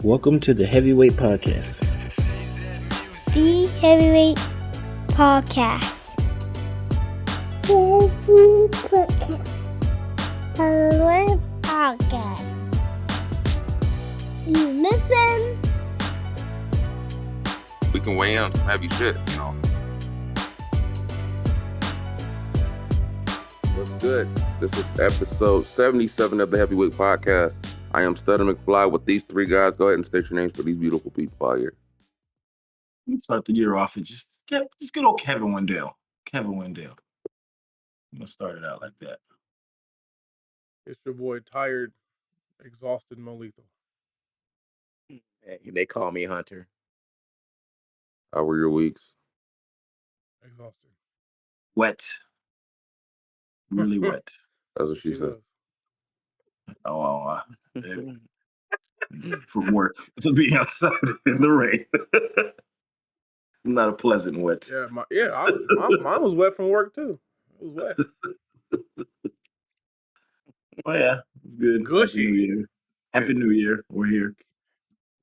Welcome to the Heavyweight Podcast. The Heavyweight Podcast. Heavyweight Podcast. You listen. We can weigh in on some heavy shit, you know. What's good? This is episode 77 of the Heavyweight Podcast. I am Stutter McFly with these three guys. Go ahead and state your names for these beautiful people out here. You start the year off and just good old Kevin Wendell. Kevin Wendell. I'm gonna start it out like that. It's your boy, tired, exhausted, Molito. Hey, they call me Hunter. How were your weeks? Exhausted. Wet. Really wet. That's what she said. From work to be outside in the rain. Not a pleasant wet. Yeah, mine was wet from work too. It was wet. Oh yeah, it's good. Gushy. Happy New Year. Happy New Year. We're here.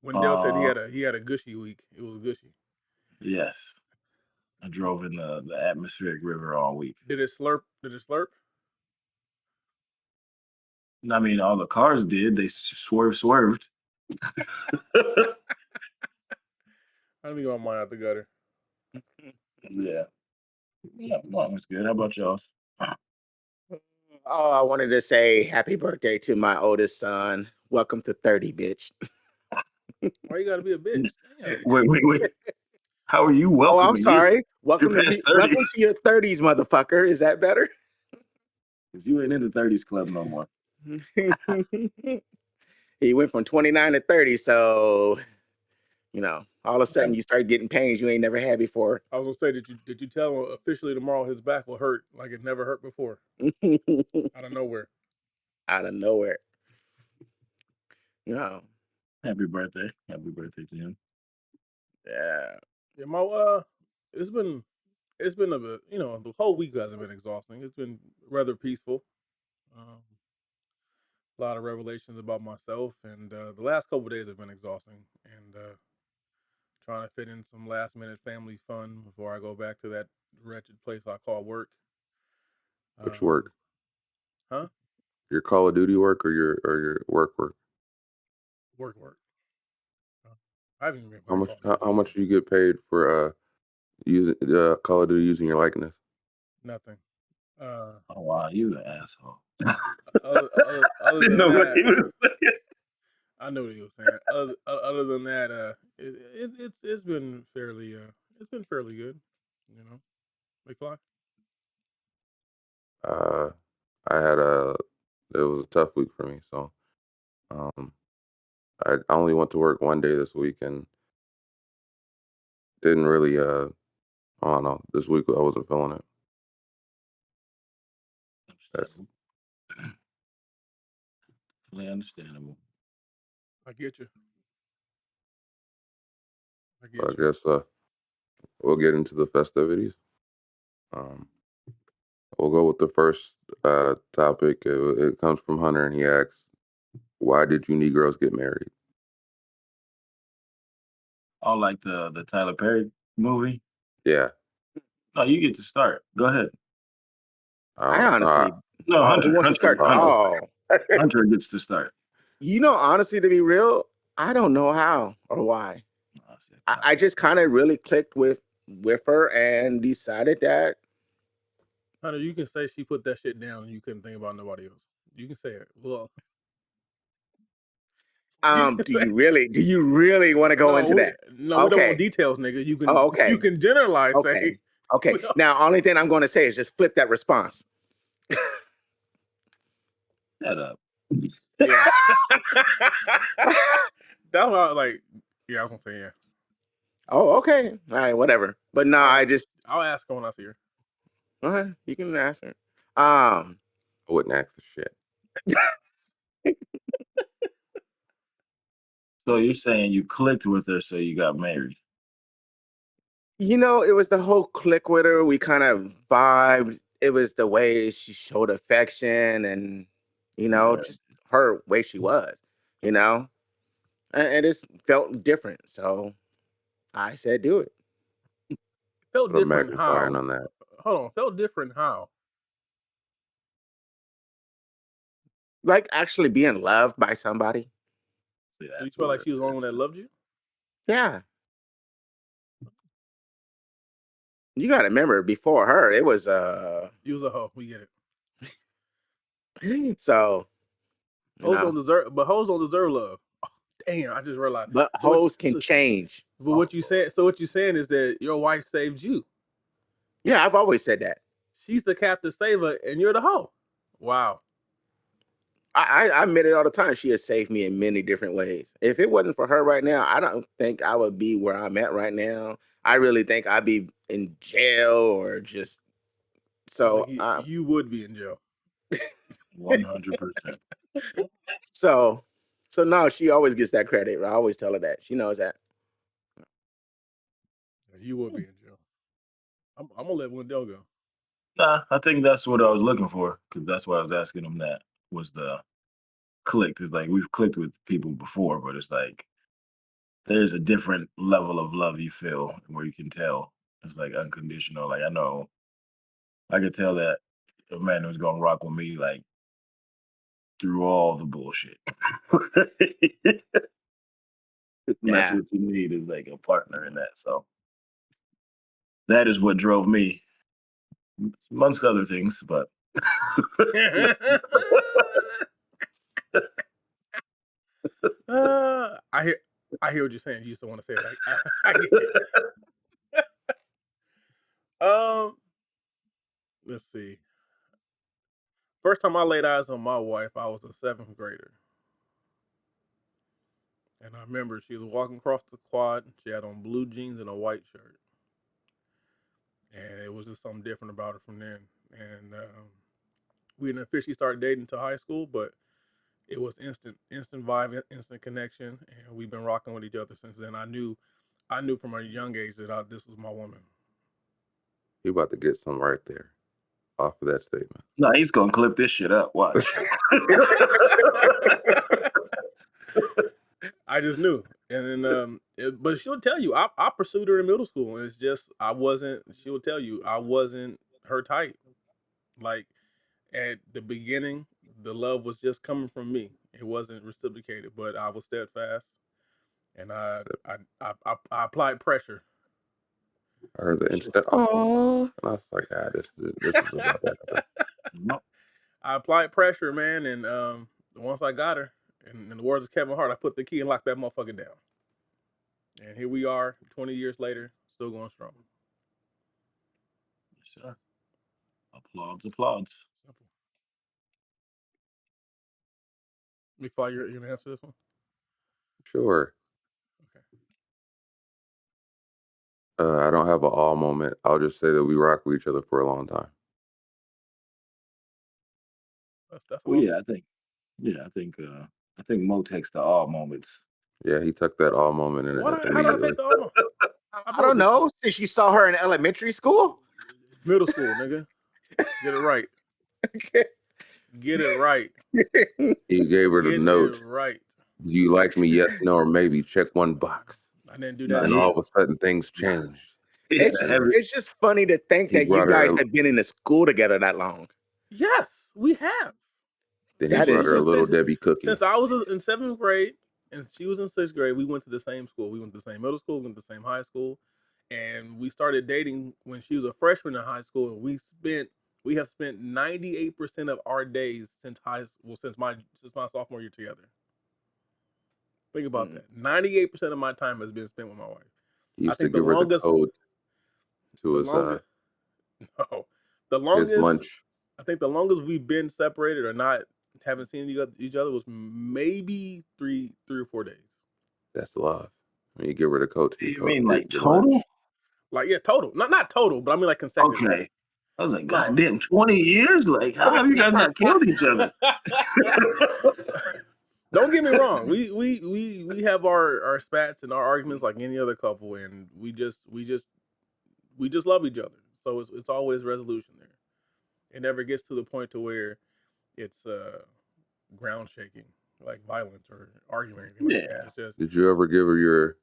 Wendell said he had a gushy week. It was gushy. Yes. I drove in the atmospheric river all week. Did it slurp? I mean, all the cars did. They swerved. Let me get my mind out the gutter. Yeah. Yeah, mine was good. How about y'all? Oh, I wanted to say happy birthday to my oldest son. Welcome to 30, bitch. Why you gotta be a bitch? Damn. Wait. How are you welcome? Oh, I'm sorry. Welcome you're to past 30. your 30s, motherfucker. Is that better? Because you ain't in the 30s club no more. He went from 29 to 30, so all of a sudden you start getting pains you ain't never had before. I was gonna say, did you tell him officially tomorrow his back will hurt like it never hurt before? Out of nowhere. Out of nowhere. No. Happy birthday. Happy birthday to him. Yeah. Yeah, it's been a bit, the whole week hasn't been exhausting. It's been rather peaceful. A lot of revelations about myself, and the last couple of days have been exhausting, and trying to fit in some last minute family fun before I go back to that wretched place I call work. Which work? Huh? Your Call of Duty work or your work? Work. I haven't even been How much do you get paid for using Call of Duty using your likeness? Nothing. Oh wow, you an asshole. Other than know what he that, was saying. I know what he was saying. Other than that, it's been fairly good. McFly. It was a tough week for me, so I only went to work one day this week and didn't really I don't know, this week I wasn't feeling it. That's Fully understandable. I get you. I guess we'll get into the festivities. We'll go with the first topic. It comes from Hunter, and he asks, "Why did you Negroes get married?" Oh, like the Tyler Perry movie? Yeah. No, you get to start. Go ahead. I honestly No, Hunter. who wants to start? Hunter gets to start. Honestly, to be real, I don't know how or why. I just kind of really clicked with her and decided that. Hunter, you can say she put that shit down and you couldn't think about nobody else. You can say it. Well, do you really want to go into that? No, we don't want details, nigga. You can. Oh, okay. You can generalize. Okay. Say, okay. Now, only thing I'm going to say is just flip that response. Shut up. Yeah. That's why, I was gonna say yeah. Oh, okay. All right, whatever. But no, I'll ask her when I see her. Okay, you can ask her. I wouldn't ask the shit. So you're saying you clicked with her, so you got married? It was the whole click with her. We kind of vibed. It was the way she showed affection and, just her way she was, and it felt different. So I said, do it. Felt Put a different magnifying how? on that. Hold on. Felt different how? Like actually being loved by somebody. See, So you that's felt like where she was the only one that loved you? Yeah. You got to remember, before her, it was You was a hoe. We get it. so Hoes don't deserve, but hoes don't deserve love. Oh, damn, I just realized. But So what? hoes can change. But what you saying? So what you saying is that your wife saved you. Yeah, I've always said that. She's the captive saver, and you're the hoe. Wow. I admit it all the time. She has saved me in many different ways. If it wasn't for her right now, I don't think I would be where I'm at right now. I really think I'd be in jail or just I think so. you would be in jail. 100%. So no, she always gets that credit. I always tell her that. She knows that. You would be in jail. I'm gonna let Wendell go. Nah, I think that's what I was looking for, because that's why I was asking him that was the click. It's like we've clicked with people before, but it's like there's a different level of love you feel where you can tell it's like unconditional. Like I know I could tell that a man was gonna rock with me like through all the bullshit. And that's Yeah. what you need is like a partner in that. So that is what drove me, amongst other things, but I hear what you're saying. You just don't want to say it. I get you. Let's see. First time I laid eyes on my wife, I was a 7th grader. And I remember she was walking across the quad. She had on blue jeans and a white shirt. And it was just something different about her from then. And we didn't officially start dating until high school, but it was instant vibe, instant connection. And we've been rocking with each other since then. I knew from a young age that this was my woman. You about to get some right there off of that statement. no, he's gonna clip this shit up. Watch. I just knew, and then but she'll tell you. I pursued her in middle school, and it's just I wasn't. She'll tell you I wasn't her type. Like at the beginning, the love was just coming from me. It wasn't reciprocated, but I was steadfast, and I applied pressure. I heard the instant, oh, and I was like, this is about that. I applied pressure, man, and once I got her, and in the words of Kevin Hart, I put the key and locked that motherfucker down. And here we are, 20 years later, still going strong. Sure. Applauds. Simple. McFly, you're gonna answer this one? Sure. Okay. I don't have an all moment. I'll just say that we rock with each other for a long time. That's Well, yeah, I think Mo takes the all moments. Yeah, he took that all moment in it How do I immediately. take the almost? I don't know. Since you saw her in elementary school, Middle school, nigga. Get it right. Get it right. He gave her the Get note. it right. Do you like me? Yes, no, or maybe. Check one box. I didn't do Nah, that. And he- all of a sudden, things changed. it's just funny to think He that you brought her guys a- have been in the school together that long. Yes, we have. Then That he brought is- her a little Since- Debbie cookie. Since I was in 7th grade and she was in 6th grade, we went to the same school. We went to the same middle school, we went to the same high school. And we started dating when she was a freshman in high school. And we have spent 98% of our days since my sophomore year together. Think about that. 98% of my time has been spent with my wife. He used I think to give her the code to his his lunch. I think the longest we've been separated or not haven't seen each other was maybe 3 or 4 days. That's love. When you give her the code to You mean like your total? lunch. Like total, not total, but I mean like consecutive. Okay. I was like, God damn, 20 years? Like, how have you guys not killed each other? Don't get me wrong. We have our spats and our arguments like any other couple, and we just love each other. So it's always resolution there. It never gets to the point to where it's ground shaking. like violence or argument or anything like that. Yeah. It's just Did you ever give her your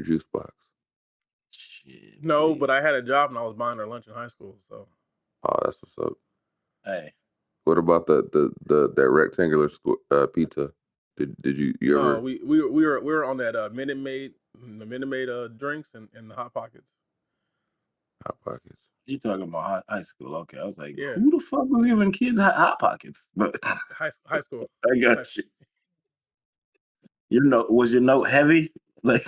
juice box? Shit, no, please. but I had a job and I was buying her lunch in high school. So Oh, that's what's up. Hey, What about that rectangular pizza? Did you no, ever we were on that Minute Maid, the Minute Maid drinks and the Hot Pockets. Hot Pockets? you talking about high school? Okay, I was like, Yeah, who the fuck was giving kids hot pockets? But high school. I High, got you. Your note was your note heavy? Like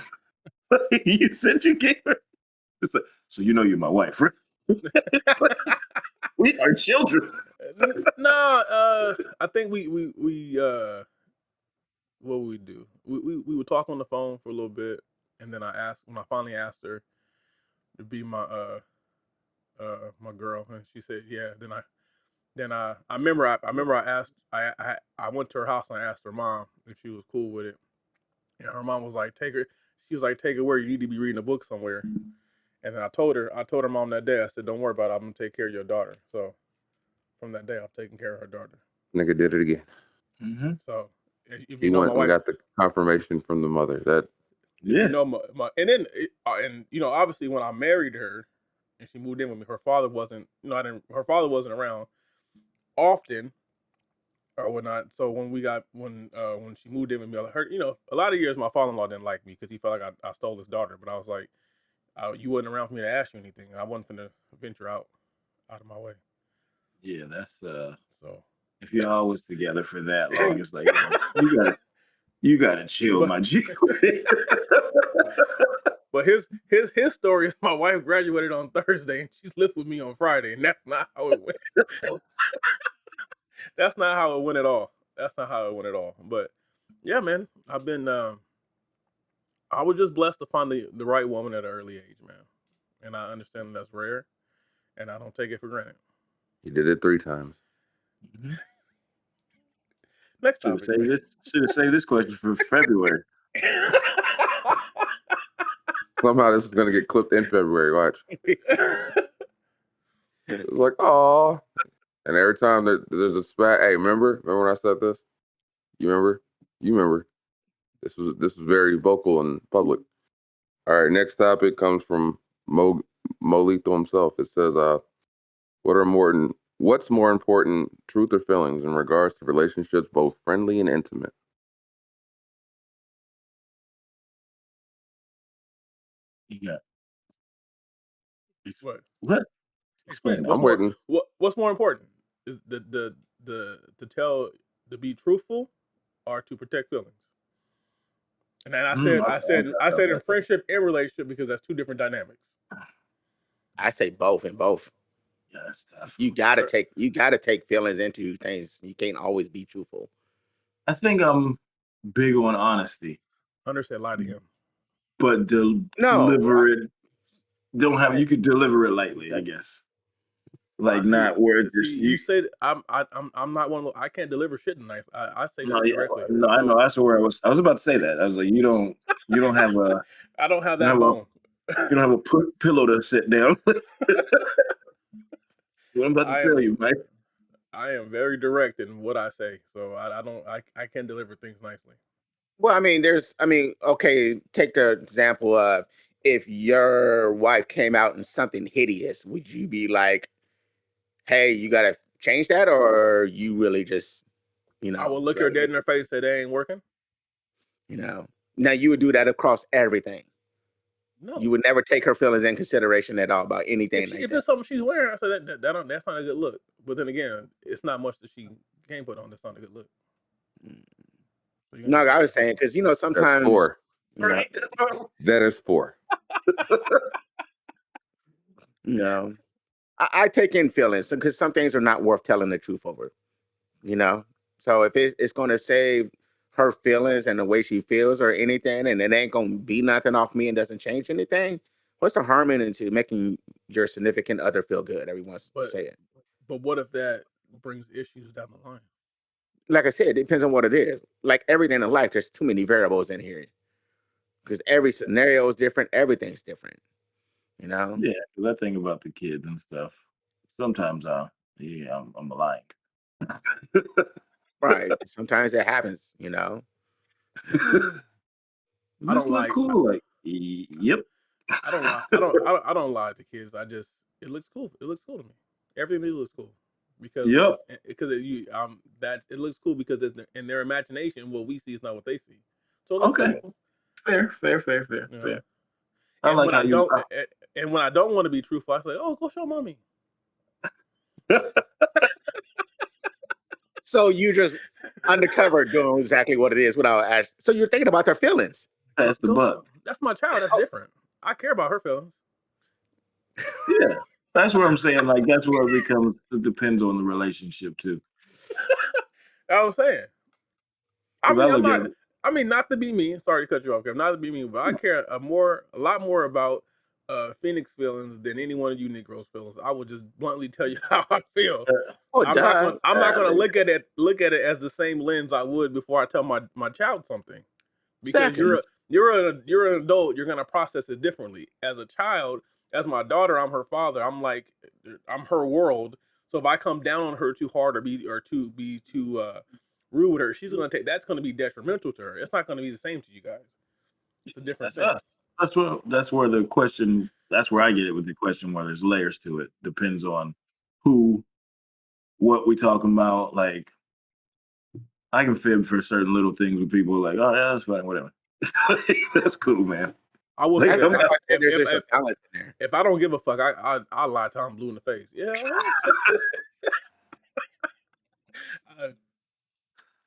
you said you gave her. It's like, so you know you're my wife, right? We are children. No, I think we what would we do? We would talk on the phone for a little bit, and then I finally asked her to be my girl, and she said yeah. I remember I asked I went to her house and I asked her mom if she was cool with it, and her mom was like take her. She was like take her where you need to be reading a book somewhere, and then I told her mom that day I said don't worry about it, I'm gonna take care of your daughter. So from that day I've taken care of her daughter. Nigga did it again. Mm-hmm. So if He you know went my and wife, got the confirmation from the mother. That if Yeah. you know and then and you know obviously when I married her and she moved in with me, her father wasn't her father wasn't around often or whatnot. So when she moved in with me, her a lot of years my father-in-law didn't like me because he felt like I stole his daughter. But I was like, you wasn't around for me to ask you anything. I wasn't gonna venture out of my way. Yeah, that's So, if you're always together for that long, it's like you gotta chill, but my G. but his story is my wife graduated on Thursday and she lived with me on Friday, and that's not how it went. That's not how it went at all. That's not how it went at all. But yeah, man, I was just blessed to find the right woman at an early age, man. And I understand that's rare, and I don't take it for granted. he did it 3 times. Mhm. Next Should have topic, saved man. this. Should have saved this question for February. Somehow this is gonna get clipped in February. Watch. It was like, oh, and every time there's a spat. Hey, remember when I said this? You remember? You remember? This was very vocal and public. All right, next topic comes from Molito himself. It says, what's more important, truth or feelings in regards to relationships, both friendly and intimate? You got What? what? Explain Explain it. that. I'm waiting. What's more important? Is the to be truthful or to protect feelings? And then I said in Okay. friendship and relationship because that's two different dynamics. I say both and both. Yeah, that's tough. You gotta take feelings into things. You can't always be truthful. I think I'm big on honesty, Hunter said lie to him. but No, deliver it. Don't have you could deliver it lightly, I guess. Like not where See, you. you said I'm not one of those, I can't deliver shit nice. I say No, shit yeah, directly. no, I know. So That's where I was about to say that. I was like, you don't have a I don't have you that don't have a bone. you don't have a pillow to sit down. What I'm about to I tell am you, Mike. I am very direct in what I say. So I can't deliver things nicely. well, okay, take the example of if your wife came out in something hideous, would you be like, hey, you gotta change that, or you really just, I will look her rather dead in let her face and say that ain't working. now you would do that across everything. No. You would never take her feelings in consideration at all about anything like If that. it's something she's wearing, I said that's not a good look. But then again, it's not much that she can put on that's not a good look. So you're No, gonna have to I let was her put saying it because That's sometimes 4. you know, Right. That is 4. you know, I take in feelings because some things are not worth telling the truth over. You know, so if it's going to save her feelings and the way she feels or anything, and it ain't going to be nothing off me and doesn't change anything, what's the harm in into making your significant other feel good every once but say it? but what if that brings issues down the line? Like I said, it depends on what it is. Like everything in life, there's too many variables in here because every scenario is different. Everything's different. You know. Yeah, because I think about the kids and stuff. Sometimes I'm lying. Right. Sometimes it happens, you know. Does I this don't look like. cool? Like, yep. I don't lie. I don't lie to kids. It looks cool. It looks cool to me. Everything they do looks cool because Yep. that it looks cool because in their imagination, what we see is not what they see. So it looks Okay. cool. Fair. You know? Fair. I And like when how I you. don't, and when I don't want to be truthful, I say, "Oh, go show mommy." So you just undercover doing exactly what it is without asking. So you're thinking about their feelings. Pass the Go buck. show. That's my child. That's different. I care about her feelings. Yeah. That's what I'm saying. Like, that's where it becomes. It depends on the relationship too. That's what I'm saying. I Because I mean, I'm look at not. it. I mean, not to be mean. Sorry to cut you off, Kev. Not to be mean, but I care a lot more about Phoenix feelings than any one of you Negroes' feelings. I will just bluntly tell you how I feel. Oh, I'm not duh. gonna. I'm not gonna look at it as the same lens I would before I tell my child something, because Exactly. you're an adult. You're gonna process it differently. As a child, as my daughter, I'm her father. I'm her world. So if I come down on her too hard or be too rude with her, that's gonna be detrimental to her. It's not gonna be the same to you guys. It's a different That's thing. us. That's where the question. That's where I get it with the question where there's layers to it. Depends on who, what we talking about. Like, I can fib for certain little things with people. Like, oh yeah, that's fine, whatever. That's cool, man. I will Like, say That's that why I said there's just a balance in there. if I don't give a fuck, I lie till I'm blue in the face. Yeah,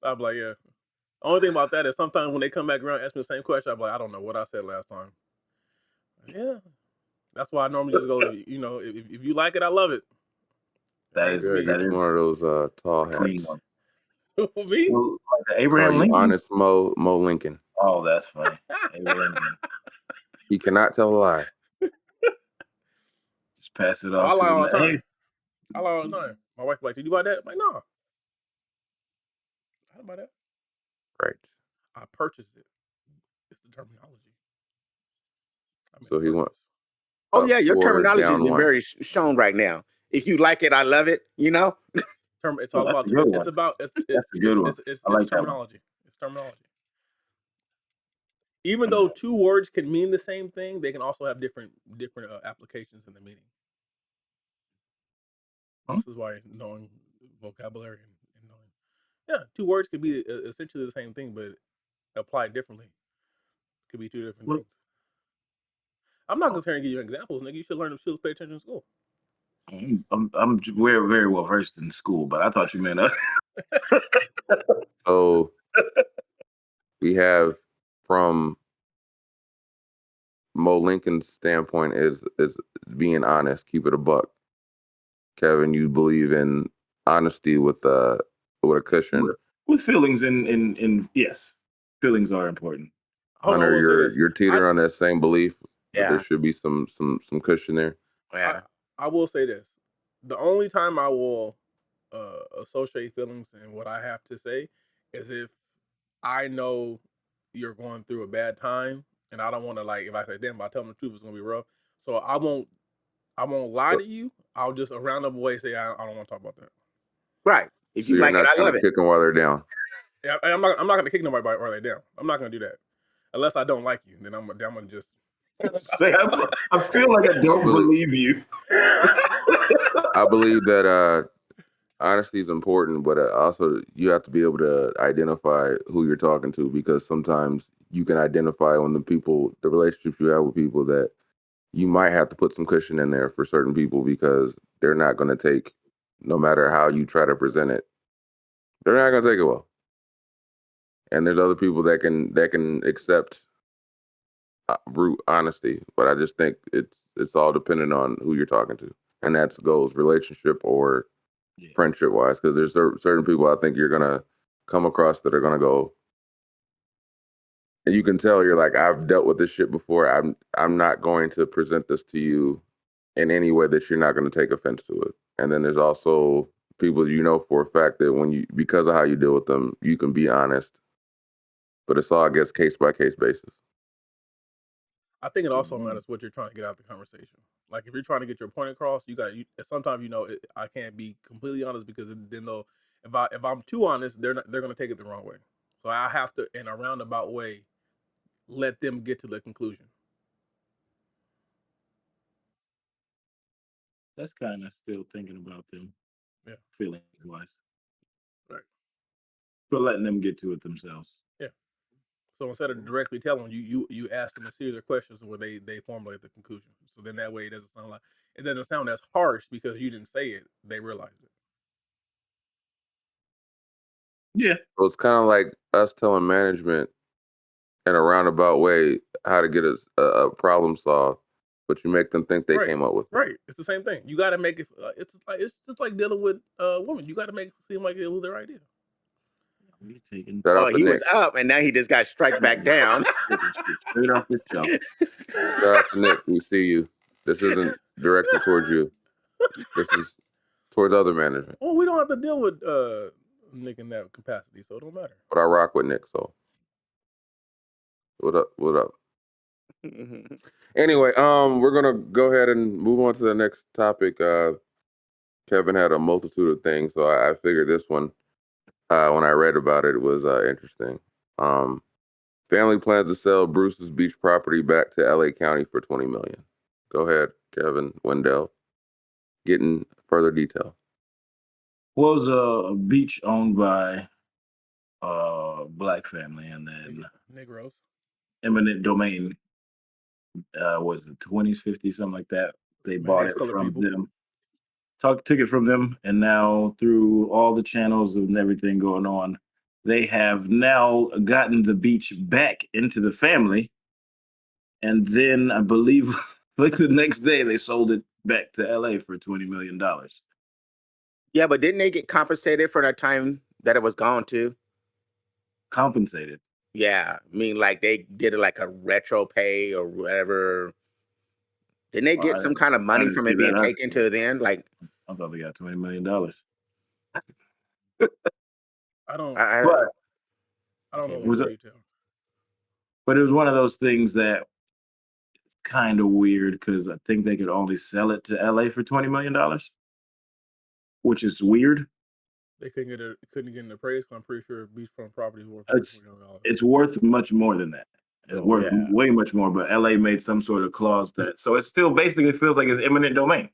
I'll be like, yeah. Only thing about that is sometimes when they come back around and ask me the same question, I'm like, I don't know what I said last time. Yeah, that's why I normally just go, if you like it, I love it. that Ain't is for Yeah, me. get you one of those tall clean hats. one. Me? Well, like the Call Abraham you Lincoln. Honest Mo Lincoln. Oh, that's funny. Abraham Lincoln. He cannot tell a lie. Just pass it Oh, I off to lie all the the. Hey, time. I lie all the time. My wife be like, did you buy that? I'm like, no. I didn't buy that. Right. I purchased it. It's the terminology. I made So a he went purchase. Oh up yeah, your 4, terminology has down been 1. very shown right now. If you like it, I love it. You know. It's oh, all that's about a good it's one. about That's a good one. I it's like that one. terminology. It's terminology. Even though two words can mean the same thing, they can also have different applications in the meaning. This is why knowing vocabulary and knowing, two words could be essentially the same thing, but applied differently. Could be two different Well, things. I'm not just here to give you examples, nigga. You should learn them shit. Pay attention in school. I'm very, very well versed in school, but I thought you meant So we have, from Mo Lincoln's standpoint, is being honest, keep it a buck. Kevin, you believe in honesty with a cushion. with feelings in yes, feelings are important. Hold on, I Hunter, will say this. you're teetering on that same belief, but there Yeah. should be some cushion there. Yeah. I will say this. The only time I will associate feelings and what I have to say is if I know you're going through a bad time and I don't want to, like, if I say, damn, if I tell them the truth, it's gonna be rough. So I won't lie So, to you. I'll just a roundabout way say I don't want to talk about that. Right. If so you you're like it, not I trying love to it. kick them while they're down. Yeah, I'm not gonna kick nobody while they're down. I'm not gonna do that unless I don't like you. Then I'm gonna just. Say, I feel like I don't believe you. I believe that honesty is important, but also you have to be able to identify who you're talking to, because sometimes you can identify when the relationships you have with people, that you might have to put some cushion in there for certain people, because they're not going to take, no matter how you try to present it, they're not going to take it well. And there's other people that can accept brute honesty, but I just think it's all dependent on who you're talking to, and that goes relationship or friendship wise, because there's certain people I think you're gonna come across that are gonna go, and you can tell you're like, I've dealt with this shit before. I'm not going to present this to you in any way that you're not going to take offense to it. And then there's also people for a fact that because of how you deal with them, you can be honest, but it's all, I guess, case by case basis. I think it also matters what you're trying to get out of the conversation. Like if you're trying to get your point across, sometimes I can't be completely honest because then if I'm too honest, they're gonna take it the wrong way. So I have to, in a roundabout way, let them get to the conclusion. That's kind of still thinking about them, Yeah. feelings wise, Right. but letting them get to it themselves. Yeah. So instead of directly telling them, you ask them a series of questions where they formulate the conclusion. So then that way it doesn't sound as harsh because you didn't say it. They realize it. Yeah. So it's kind of like us telling management in a roundabout way how to get a problem solved, but you make them think they Right. came up with it. Right. It's the same thing. You got to make it. It's just like dealing with women. You got to make it seem like it was their idea. We're taking Shout Oh, out to he Nick. was up, and now he just got strike back down. shit straight off the shelf. Shout out to Nick. We see you. This isn't directed towards you. This is towards other management. Well, we don't have to deal with Nick in that capacity, so it don't matter. But I rock with Nick, so what up? What up? Anyway, we're gonna go ahead and move on to the next topic. Kevin had a multitude of things, so I figured this one, when I read about it, was interesting. Family plans to sell Bruce's beach property back to LA County for $20 million. Go ahead, Kevin Wendell. Getting further detail. Was a beach owned by black family, and then Negroes. eminent domain was the 20s, 50s, something like that. They bought it Colored from people. them. Took it from them, and now through all the channels and everything going on, they have now gotten the beach back into the family. And then I believe like the next day they sold it back to LA for $20 million. Yeah, but didn't they get compensated for that time that it was gone too? Compensated. Yeah, I mean, like they did it like a retro pay or whatever. Didn't they get some kind of money didn't from see it being that. taken to then? Like, I thought they got $20 million. I don't. But I don't know Okay, the was full it- detail. But it was one of those things that it's kind of weird because I think they could only sell it to LA for $20 million, which is weird. They couldn't get an appraisal. I'm pretty sure beachfront property is worth It's- $20 million. It's worth much more than that. It's Oh, worth yeah. way much more, but LA made some sort of clause that, so it still basically feels like it's eminent domain.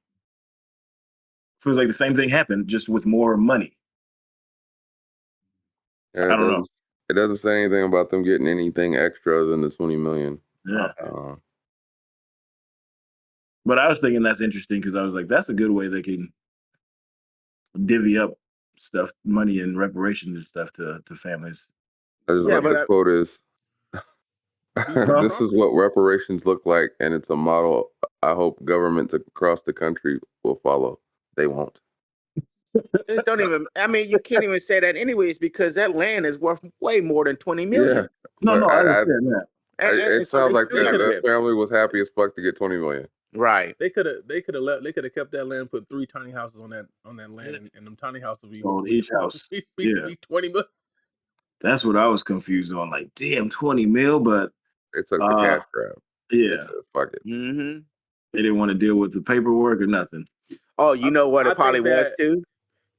Feels like the same thing happened, just with more money. Yeah, I don't know. It doesn't say anything about them getting anything extra than the $20 million. Yeah. Okay. But I was thinking that's interesting because I was like, that's a good way they can divvy up stuff, money and reparations and stuff to families. I just Yeah, like but the quote is, Beachfront this is what reparations look like, and it's a model I hope governments across the country will follow. They won't. it don't even. I mean, you can't even say that anyways because that land is worth way more than $20 million. Yeah. No, But I understand that. And it so sounds they like still got that it. family was happy as fuck to get $20 million. Right. They could have kept that land, put 3 tiny houses on that land, and them tiny houses would be Sold each house. be Yeah. 20 million. That's what I was confused on. Like, damn, 20 mil, but They took the cash grab. They yeah, said, fuck it. Mm-hmm. they didn't want to deal with the paperwork or nothing. Oh, you know what I it probably think was that- too?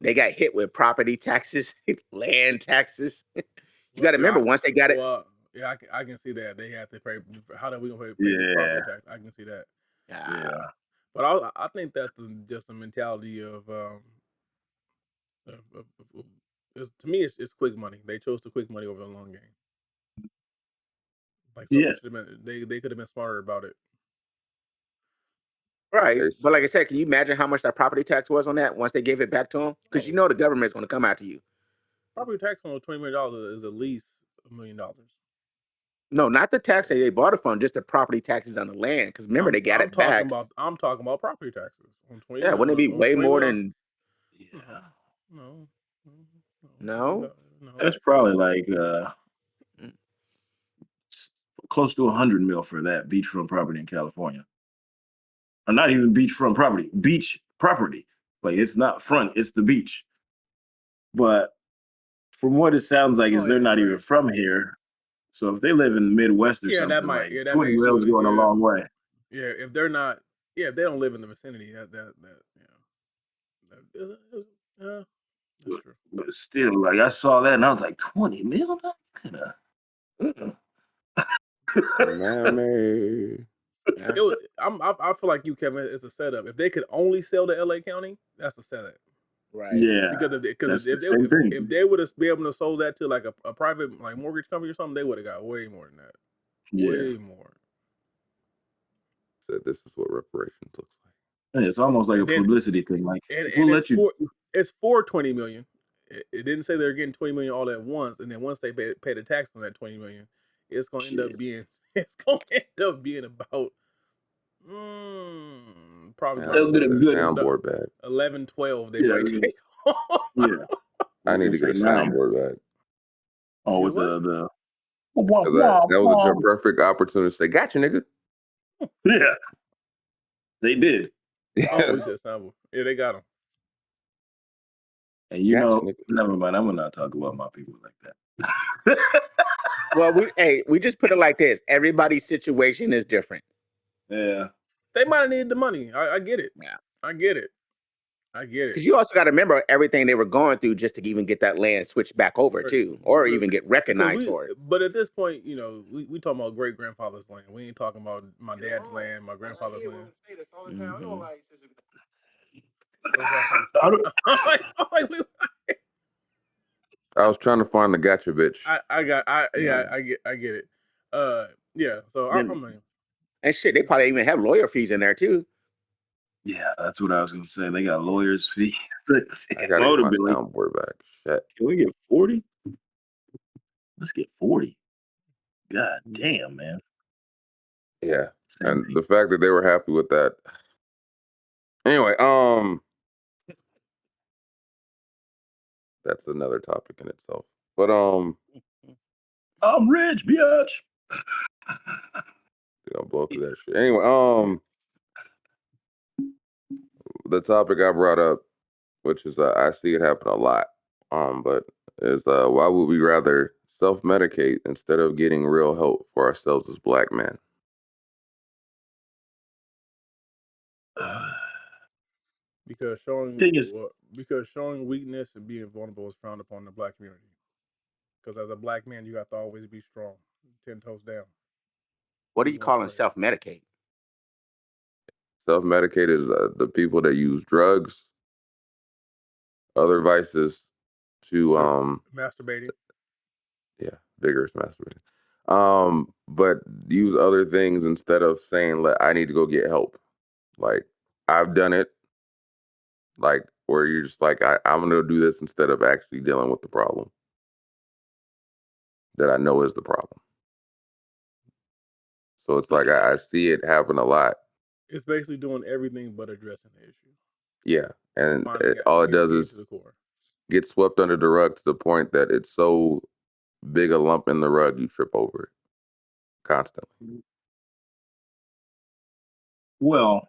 They got hit with property taxes, land taxes. You got to remember once they got it. Well, yeah, I can see that they have to pay. How are we gonna pay Yeah. property tax? I can see that. Yeah. But I think that's just a mentality of to me it's quick money. They chose the quick money over the long game. Like Yeah. should have been they could have been smarter about it. Right. They- But like I said, can you imagine how much that property tax was on that once they gave it back to them? Because you know the government's going to come after you. Property tax on $20 million is at least $1 million. No, not the tax that they bought it from, just the property taxes on the land. Because remember, they got it back. I'm talking about property taxes on 20. Yeah, wouldn't it be way more than? Yeah. No. That's probably like close to 100 mil for that beachfront property in California. Or not even beachfront property, beach property. Like it's not front, it's the beach. But from what it sounds like is they're not even from here. So if they live in the Midwest or something, like 20 mil is going a long way. Yeah, if they're not, if they don't live in the vicinity, That's true. But still, like I saw that and I was like, 20 mil? Mammy. Yeah. It was, I feel like you, Kevin, it's a setup. If they could only sell to LA County, that's a setup. Right. Yeah. Because That's the same thing. if they would have been able to sold that to like a private like mortgage company or something, they would have got way more than that. Yeah. Way more. Said this is what reparations looks like. Yeah, it's almost like And a then- publicity thing. Like, And we'll it's let you. it's for 20 million. It didn't say they're getting 20 million all at once, and then once they pay the tax on that 20 million, it's gonna end up being about probably Man, like I need to get a good soundboard bag. 11, 12 they Yeah, might take. Yeah. I need to get a soundboard bag. Oh, with What? the 'Cause that was a perfect opportunity to say, "Gotcha, nigga." yeah. They did. Oh, we said soundboard. Yeah, they got them. And you Gotcha, know, nigga. never mind. I'm gonna not talk about my people like that. Well, we just put it like this. Everybody's situation is different. Yeah. They might have needed the money. I get it. Yeah. I get it. Because you also got to remember everything they were going through just to even get that land switched back over too, or even get recognized for it. But at this point, you know, we talking about great grandfather's land. We ain't talking about my dad's land, my grandfather's land. I was trying to find the gotcha bitch. I get it. Yeah. So I mean, and shit, they probably even have lawyer fees in there too. Yeah, that's what I was gonna say. They got lawyers' fees. I gotta get my soundboard back. Shit. Can we get 40? Let's get 40. God damn, man. Yeah. And the fact that they were happy with that. Anyway, that's another topic in itself. But I'm rich, bitch. I'll blow through that shit. Anyway, the topic I brought up, which is I see it happen a lot, but is why would we rather self-medicate instead of getting real help for ourselves as Black men? because showing weakness and being vulnerable is frowned upon in the Black community. Because as a Black man, you have to always be strong, 10 toes down. What are you calling self-medicate? Self-medicate is the people that use drugs, other vices to masturbating. Yeah, vigorous masturbating. But use other things instead of saying, I need to go get help. Like, I've done it. Like, where you're just like, I'm going to do this instead of actually dealing with the problem that I know is the problem. So it's like, I see it happen a lot. It's basically doing everything but addressing the issue. Yeah. And all it does is get swept under the rug to the point that it's so big a lump in the rug, you trip over it constantly. Well,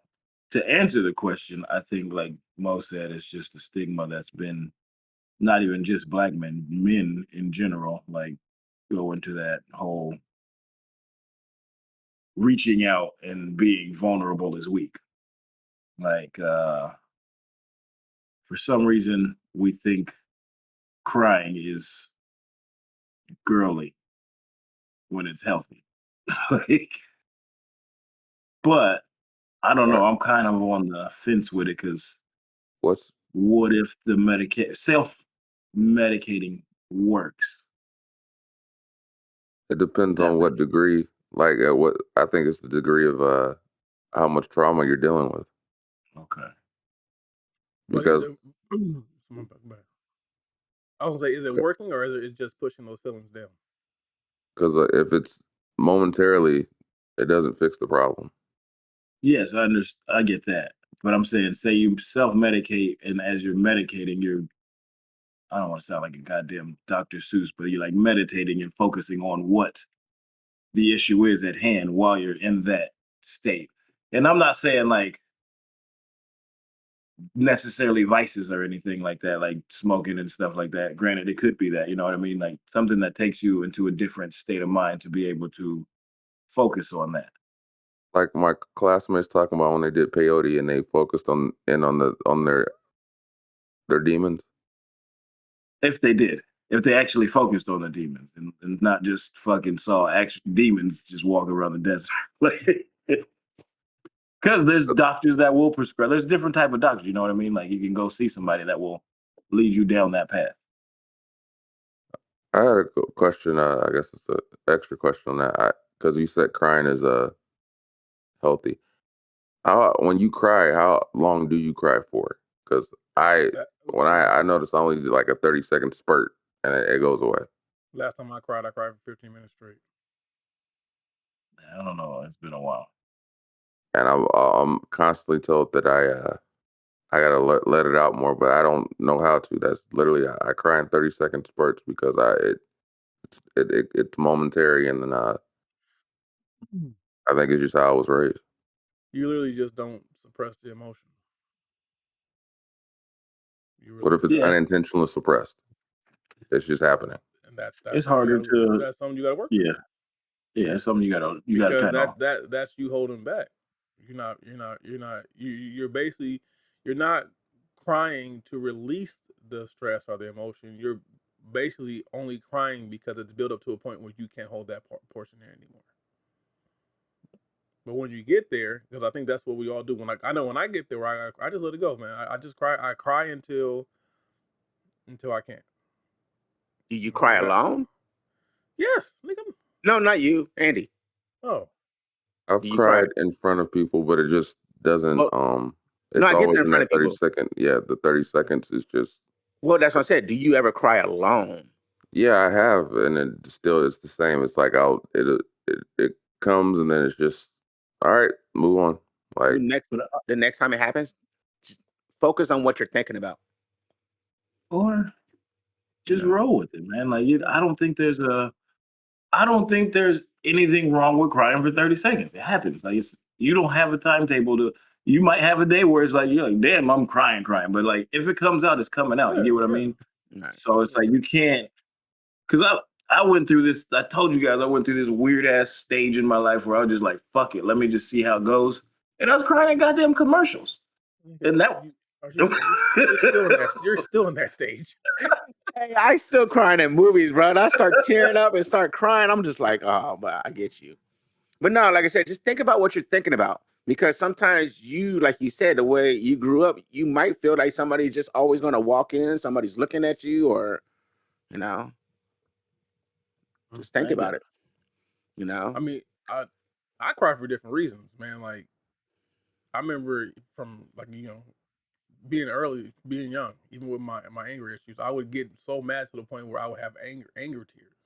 to answer the question, I think, like Mo said, it's just a stigma that's been not even just Black men in general, like go into that whole reaching out and being vulnerable is weak. Like, for some reason, we think crying is girly when it's healthy. Like, but I don't know. I'm kind of on the fence with it because what if the self-medicating works? It depends on what degree. Like, what I think it's the degree of how much trauma you're dealing with. Okay. Because I was gonna say, is it working or is it just pushing those feelings down? Because if it's momentarily, it doesn't fix the problem. Yes, I get that. But I'm saying, say you self-medicate, and as you're medicating, I don't want to sound like a goddamn Dr. Seuss, but you're like meditating and focusing on what the issue is at hand while you're in that state. And I'm not saying like necessarily vices or anything like that, like smoking and stuff like that. Granted, it could be that, you know what I mean? Like something that takes you into a different state of mind to be able to focus on that. Like my classmates talking about when they did peyote and they focused on their demons. if they actually focused on the demons and not just fucking saw actual demons just walking around the desert. Because there's doctors that will prescribe. There's different type of doctors. You know what I mean? Like you can go see somebody that will lead you down that path. I had a question. I guess it's an extra question on that. Because you said crying is healthy. When you cry, how long do you cry for? Because I noticed I only do like a 30-second spurt and it goes away. Last time I cried for 15 minutes straight. I don't know. It's been a while. And I'm constantly told that I gotta let it out more, but I don't know how to. That's literally I cry in 30-second spurts because it's momentary, and then I think it's just how I was raised. You literally just don't suppress the emotion. What if it's unintentionally suppressed? It's just happening. And that's it's harder to. That's something you got to work. Yeah, yeah, it's something you got to kind of. That's you holding back. You're basically you're not crying to release the stress or the emotion. You're basically only crying because it's built up to a point where you can't hold that portion there anymore. But when you get there, because I think that's what we all do. When I know when I get there, I just let it go, man. I just cry. I cry until I can't. Do you cry alone? Yes, nigga. No, not you, Andy. Oh, I've cried in front of people, but it just doesn't. It's I get always there in in front that of people. 30-second. Yeah, the 30 seconds is just. Well, that's what I said. Do you ever cry alone? Yeah, I have, and it still is the same. It's like it comes and then it's just all right, move on. Like the next time it happens, just focus on what you're thinking about, or just roll with it, man. Like I don't think there's anything wrong with crying for 30 seconds. It happens. Like you don't have a timetable to. You might have a day where it's like you're like, damn, I'm crying, but like if it comes out, it's coming out. You get what I mean? Right. So it's like you can't. Because I went through this. I told you guys I went through this weird ass stage in my life where I was just like, fuck it, let me just see how it goes. And I was crying at goddamn commercials. And that you're still in that stage. Hey, I still crying at movies, bro. I start tearing up and start crying. I'm just like, oh, but I get you. But no, like I said, just think about what you're thinking about. Because sometimes you, like you said, the way you grew up, you might feel like somebody's just always going to walk in, somebody's looking at you, or, just think about it. I mean, I cry for different reasons, man. Like, I remember from being young, even with my anger issues, I would get so mad to the point where I would have anger tears,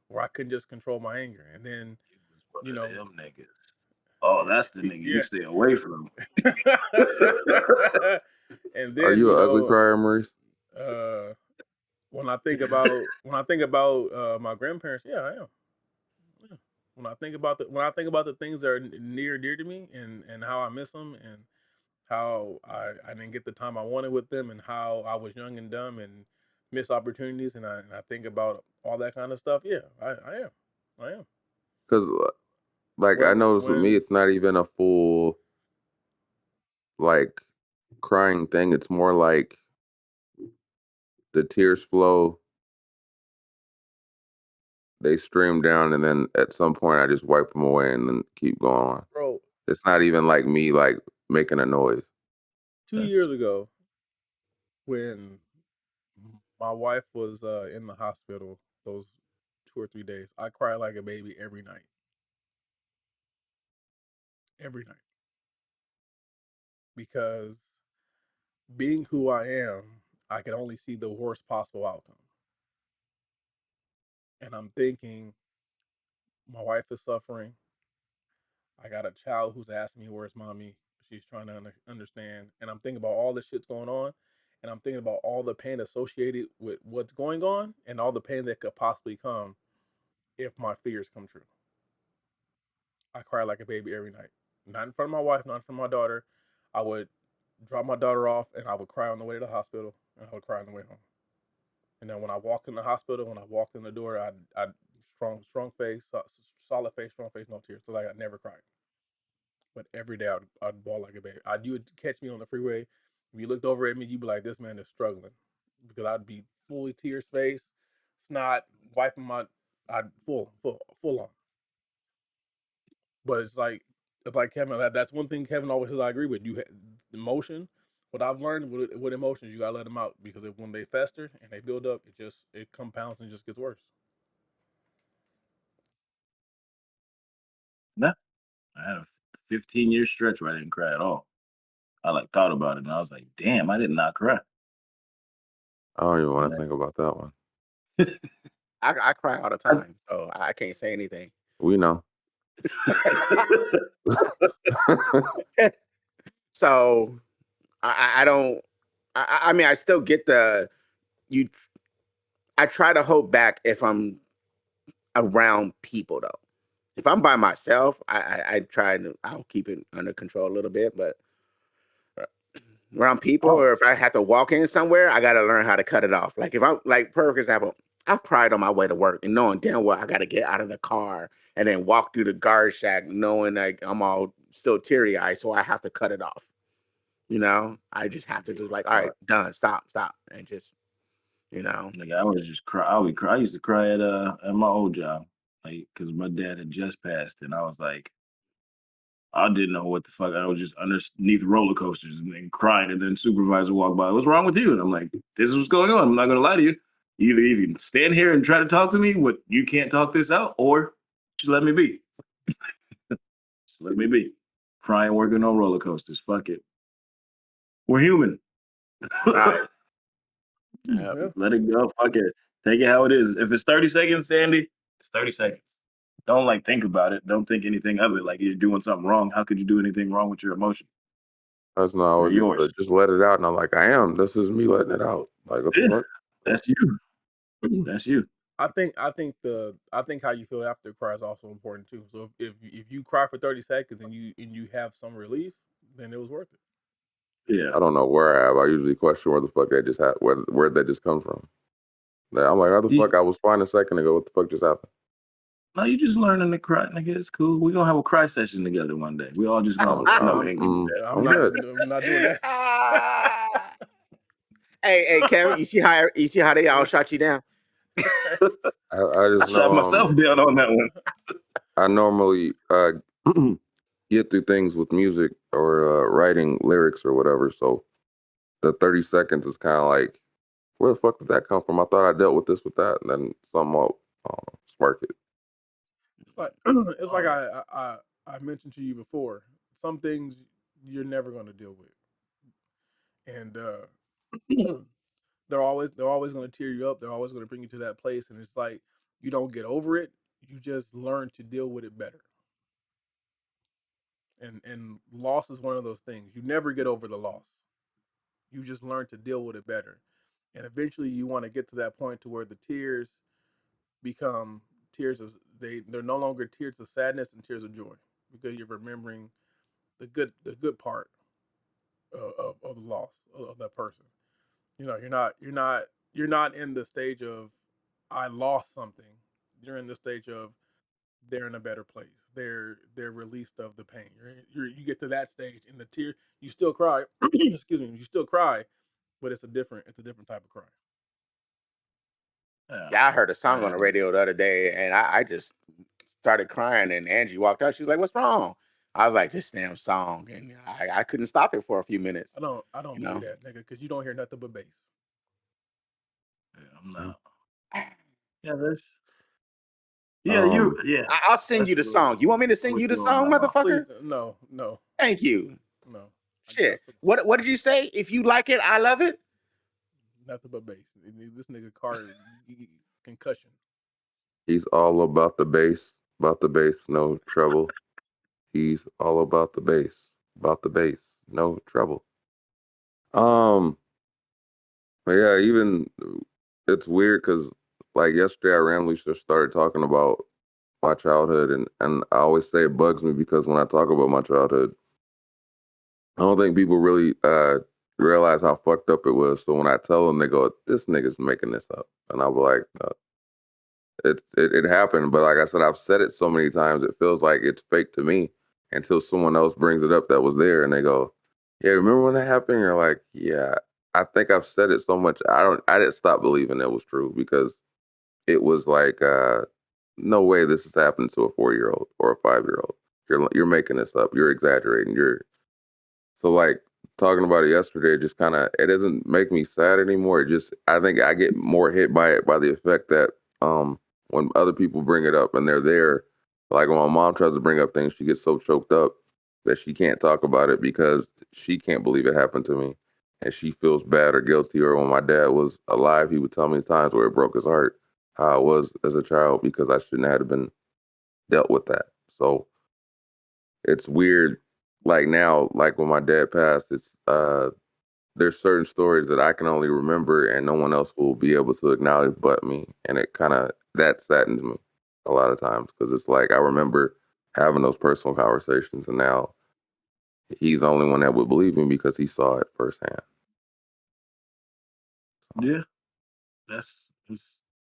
where I couldn't just control my anger. And then, them niggas. Oh, that's the nigga you stay away from. And then, are you an ugly crier, Maurice? When I think about my grandparents, yeah, I am. Yeah. When I think about the things that are near dear to me and how I miss them and how I didn't get the time I wanted with them and how I was young and dumb and missed opportunities and I think about all that kind of stuff. Yeah, I am. Because I noticed with me, it's not even a full crying thing. It's more like the tears flow, they stream down, and then at some point I just wipe them away and then keep going on. Bro, it's not even like me making a noise. 2 years ago, when my wife was in the hospital, those 2 or 3 days, I cried like a baby every night. Every night. Because being who I am, I can only see the worst possible outcome. And I'm thinking, my wife is suffering. I got a child who's asking me, where's mommy? She's trying to understand. And I'm thinking about all this shit's going on. And I'm thinking about all the pain associated with what's going on and all the pain that could possibly come if my fears come true. I cry like a baby every night. Not in front of my wife, not in front of my daughter. I would drop my daughter off and I would cry on the way to the hospital and I would cry on the way home. And then when I walked in the hospital, when I walked in the door, I'd strong face, solid face, strong face, no tears. So like I never cried. But every day I'd bawl like a baby. You would catch me on the freeway. If you looked over at me, you'd be like, this man is struggling. Because I'd be fully tears face, snot, wiping my full on. But it's like Kevin. That's one thing Kevin always says. I agree with you. Emotion. What I've learned with emotions, you gotta let them out because when they fester and they build up, it compounds and just gets worse. No, I had a 15-year stretch where I didn't cry at all. I like thought about it and I was like, damn, I did not cry. I don't even want to Like, think about that one. I cry all the time, so I can't say anything. We know. So I don't. I mean, I still get the you. I try to hold back if I'm around people, though. If I'm by myself, I try to. I'll keep it under control a little bit, but around people, oh, or if I have to walk in somewhere, I got to learn how to cut it off. Like if I'm like, perfect example, I've cried on my way to work and knowing damn well I got to get out of the car and then walk through the guard shack, knowing like I'm all still teary eyed, so I have to cut it off. You know, I just have to just like, all right, done, stop, and just, you know. like I was just cry. I would cry. I used to cry at my old job, like because my dad had just passed, and I was like, I didn't know what the fuck. I was just underneath roller coasters and then crying, and then supervisor walked by. What's wrong with you? And I'm like, this is what's going on. I'm not gonna lie to you. Either you can stand here and try to talk to me, what you can't talk this out, or just let me be. Just let me be. Crying, working on roller coasters. Fuck it. We're human. Right. Yep. Yeah. Let it go. Fuck it. Take it how it is. If it's 30 seconds, Sandy, it's 30 seconds. Don't like think about it. Don't think anything of it. Like you're doing something wrong. How could you do anything wrong with your emotion? That's not They're always yours. just let it out. And I'm like, I am. This is me letting it out. Like, what the Yeah, fuck? that's you. That's you. I think how you feel after a cry is also important too. So if you cry for 30 seconds and you have some relief, then it was worth it. Yeah. I don't know where I have. I usually question where the fuck that just happened. Where that just come from. Like, I'm like, how the fuck I was fine a second ago. What the fuck just happened? No, you just learning to cry, nigga. It's cool. We're gonna have a cry session together one day. We all just gonna no, we ain't gonna do that. I'm I'm not good. I'm not doing that. Hey, Kevin, you see how they all shot you down? I I just shot know myself down on that one. I normally get through things with music or writing lyrics or whatever. So the 30 seconds is kind of like, where the fuck did that come from? I thought I dealt with this with that, and then something will spark it. It's like it's like I mentioned to you before. Some things you're never going to deal with, and they're always going to tear you up. They're always going to bring you to that place, and it's like you don't get over it. You just learn to deal with it better. And loss is one of those things. You never get over the loss. You just learn to deal with it better, and eventually you want to get to that point to where the tears become tears of they're no longer tears of sadness and tears of joy because you're remembering the good part of the loss of that person. You know, you're not in the stage of I lost something. You're in the stage of they're in a better place. They're released of the pain. You get to that stage in the tear. You still cry. Excuse me. You still cry, but it's a different type of cry. Yeah, I heard a song on the radio the other day, and I just started crying. And Angie walked out. She's like, "What's wrong?" I was like, "This damn song," and I couldn't stop it for a few minutes. I don't You believe know, that, nigga, because you don't hear nothing but bass. Yeah, I'm not. Yeah, that's Um, I'll send you the song. You want me to send you the song, Please, motherfucker? no, Thank you. no. I Shit. got to, What did you say? If you like it, I love it. nothing but bass. This nigga car concussion. he's all about the bass, no trouble. He's all about the bass, no trouble. But yeah, even it's weird because like yesterday I randomly just started talking about my childhood, and I always say it bugs me because when I talk about my childhood, I don't think people really realize how fucked up it was. So when I tell them, they go, "This nigga's making this up," and I'll be like, no, it happened. But like I said, I've said it so many times, it feels like it's fake to me until someone else brings it up that was there, and they go, "Yeah, remember when that happened?" And you're like, "Yeah, I think I've said it so much. I didn't stop believing it was true because it was like, no way this has happened to a 4-year-old or a 5-year-old. You're making this up. You're exaggerating. So like talking about it yesterday, it doesn't make me sad anymore. I think I get more hit by it by the effect that when other people bring it up and they're there, like when my mom tries to bring up things, she gets so choked up that she can't talk about it because she can't believe it happened to me. And she feels bad or guilty. Or when my dad was alive, he would tell me times where it broke his heart how I was as a child because I shouldn't have been dealt with that. So it's weird. Like now, like when my dad passed, there's certain stories that I can only remember and no one else will be able to acknowledge but me. And that saddens me a lot of times because it's like I remember having those personal conversations and now he's the only one that would believe me because he saw it firsthand. Yeah, it's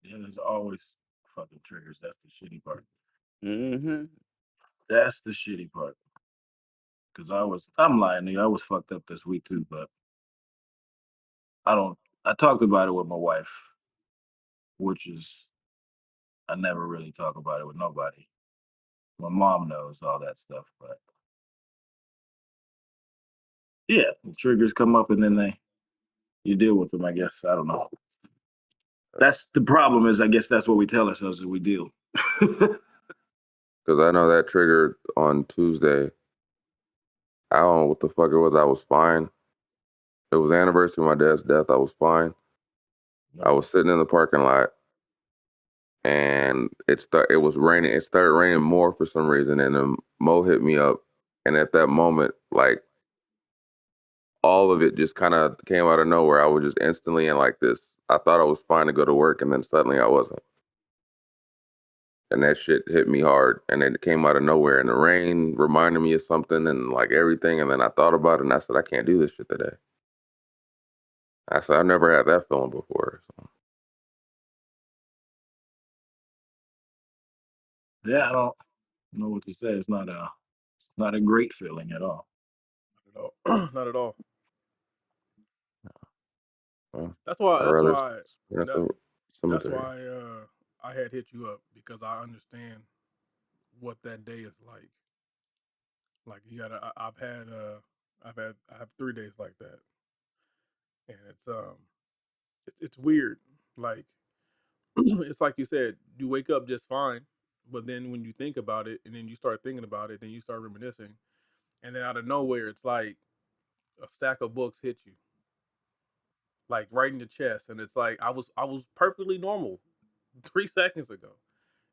there's always fucking triggers. That's the shitty part. Mm-hmm. That's the shitty part. Cause I'm lying to you. I was fucked up this week too, but I talked about it with my wife, which is, I never really talk about it with nobody. My mom knows all that stuff, but yeah, the triggers come up and then you deal with them, I guess. I don't know. That's the problem is I guess that's what we tell ourselves is we deal. Because I know that triggered on Tuesday. I don't know what the fuck it was. I was fine. It was the anniversary of my dad's death. I was fine. I was sitting in the parking lot and it was raining. It started raining more for some reason, and then Mo hit me up, and at that moment, like all of it just kind of came out of nowhere. I was just instantly in like this. I thought I was fine to go to work, and then suddenly I wasn't, and that shit hit me hard, and it came out of nowhere. And the rain reminded me of something, and like everything, and then I thought about it, and I said, I can't do this shit today. I said, I've never had that feeling before. So. Yeah, I don't know what to say. It's not a great feeling at all. Not at all. Not at all. Well, That's why. I'd That's rather why. spend at That, the that's cemetery. why I had hit you up because I understand what that day is like. Like you gotta. I have 3 days like that, and it's weird. Like it's like you said, you wake up just fine, but then when you think about it, and then you start thinking about it, then you start reminiscing, and then out of nowhere, it's like a stack of books hit you, like right in the chest, and it's like I was perfectly normal 3 seconds ago,